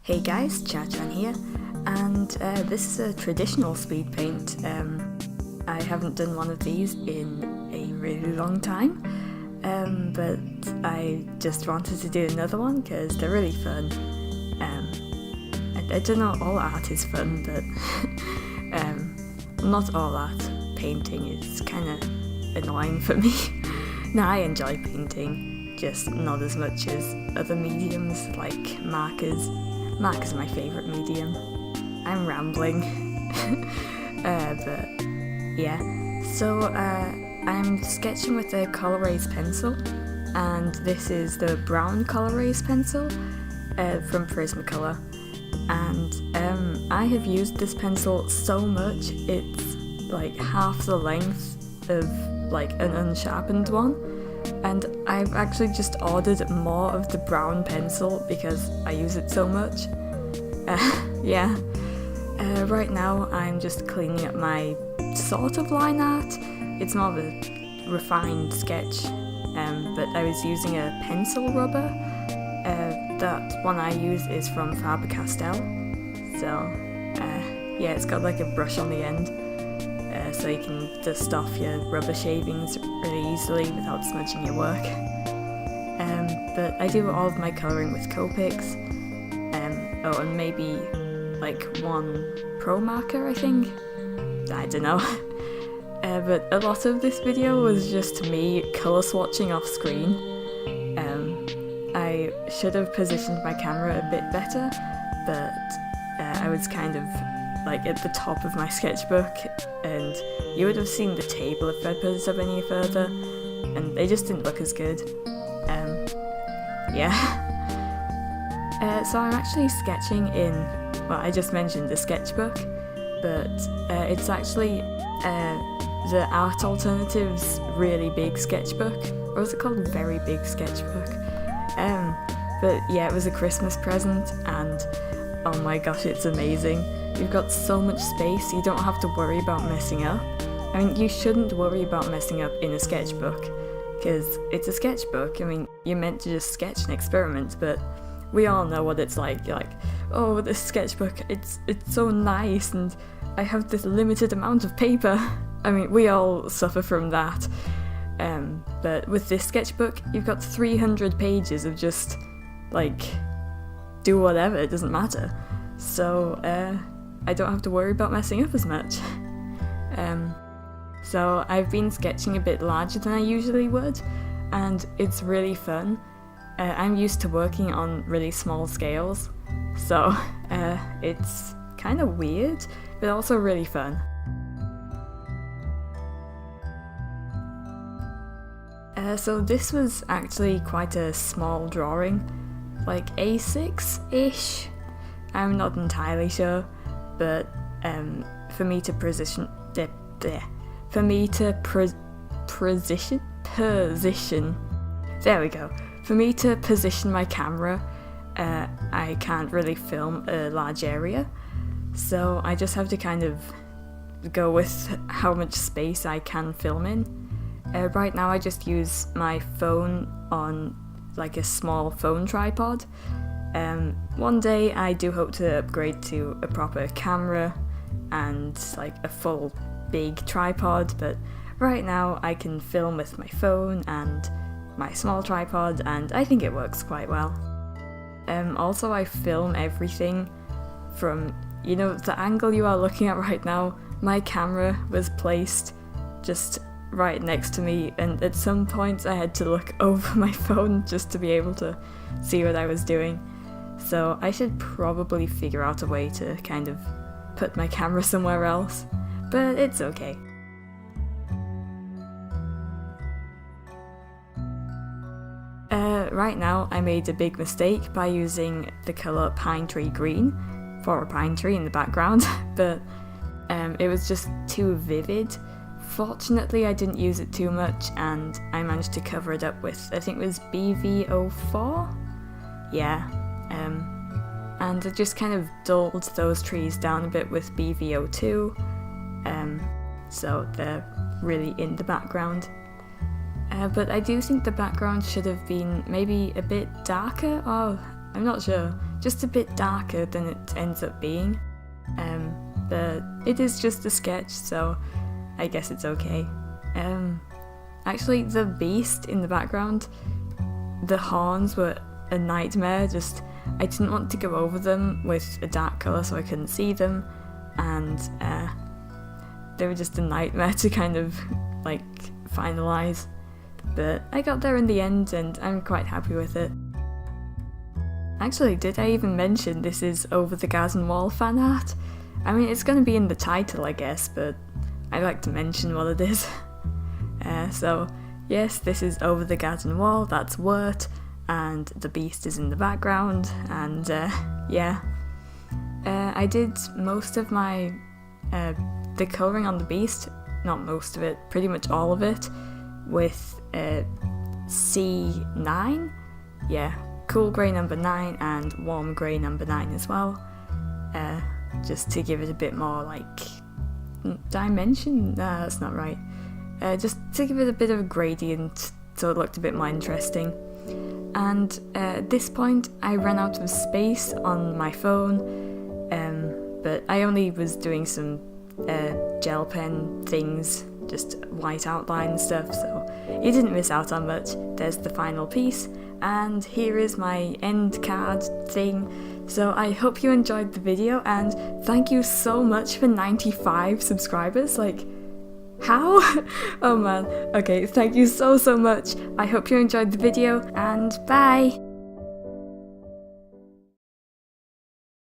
Hey guys, Cha-Chan here, and this is a traditional speed paint. I haven't done one of these in a really long time, but I just wanted to do another one because they're really fun. I don't know, all art is fun, but not all art. Painting is kind of annoying for me. Now, I enjoy painting, just not as much as other mediums like markers. Markers are my favourite medium. I'm rambling. But yeah. So I'm sketching with a col-erase pencil, and this is the brown col-erase pencil from Prismacolor. And I have used this pencil so much, it's like half the length of like an unsharpened one. And I've actually just ordered more of the brown pencil because I use it so much. Yeah. Right now I'm just cleaning up my sort of line art. It's more of a refined sketch, but I was using a pencil rubber. That one I use is from Faber-Castell. So, yeah, it's got like a brush on the end. So you can dust off your rubber shavings really easily without smudging your work. But I do all of my colouring with Copics, and maybe like one pro marker, I think. I don't know. But a lot of this video was just me colour swatching off screen. I should have positioned my camera a bit better, but I was kind of like at the top of my sketchbook, and you would have seen the table if I put it up any further, and they just didn't look as good. Yeah. So I'm actually sketching in, well, I just mentioned the sketchbook, but it's actually the Art Alternatives really big sketchbook, or is it called Very Big Sketchbook? But yeah, it was a Christmas present, and oh my gosh, it's amazing. You've got so much space, you don't have to worry about messing up. I mean, you shouldn't worry about messing up in a sketchbook, because it's a sketchbook. I mean, you're meant to just sketch and experiment, but we all know what it's like. You're like, oh, this sketchbook, it's so nice, and I have this limited amount of paper. I mean, we all suffer from that. But with this sketchbook, you've got 300 pages of just, like, do whatever, it doesn't matter. So, I don't have to worry about messing up as much. So I've been sketching a bit larger than I usually would, and it's really fun. I'm used to working on really small scales, so it's kind of weird, but also really fun. So this was actually quite a small drawing, like A6-ish. I'm not entirely sure, but for me to position, there we go. For me to position my camera, I can't really film a large area, so I just have to kind of go with how much space I can film in. Right now I just use my phone on like a small phone tripod. One day I do hope to upgrade to a proper camera and like a full big tripod, but right now I can film with my phone and my small tripod, and I think it works quite well. Also, I film everything from, you know, the angle you are looking at right now. My camera was placed just right next to me, and at some points I had to look over my phone just to be able to see what I was doing. So I should probably figure out a way to kind of put my camera somewhere else, but it's okay. Right now I made a big mistake by using the colour Pine Tree Green for a pine tree in the background, but it was just too vivid. Fortunately I didn't use it too much, and I managed to cover it up with, I think it was BV04? Yeah. And I just kind of dulled those trees down a bit with BV02, so they're really in the background. But I do think the background should have been maybe a bit darker, or I'm not sure. just a bit darker than it ends up being. But it is just a sketch, so I guess it's okay. Actually, the beast in the background, the horns were a nightmare. Just I didn't want to go over them with a dark colour so I couldn't see them, and they were just a nightmare to kind of like finalise. But I got there in the end and I'm quite happy with it. Actually, did I even mention this is Over the Garden Wall fan art? I mean, it's going to be in the title, I guess, but I like to mention what it is. So, yes, this is Over the Garden Wall, that's Wirt, and the beast is in the background, and yeah. I did most of my, the colouring on the beast, not most of it, pretty much all of it, with C9, yeah, cool grey number 9 and warm grey number 9 as well. Just to give it a bit more like dimension. Nah, that's not right. Just to give it a bit of a gradient so it looked a bit more interesting. And at this point I ran out of space on my phone, but I only was doing some gel pen things, just white outline stuff, so you didn't miss out on much. There's the final piece, and here is my end card thing. So I hope you enjoyed the video, and thank you so much for 95 subscribers. Like, how? Oh man. Okay, thank you so much. I hope you enjoyed the video, and bye!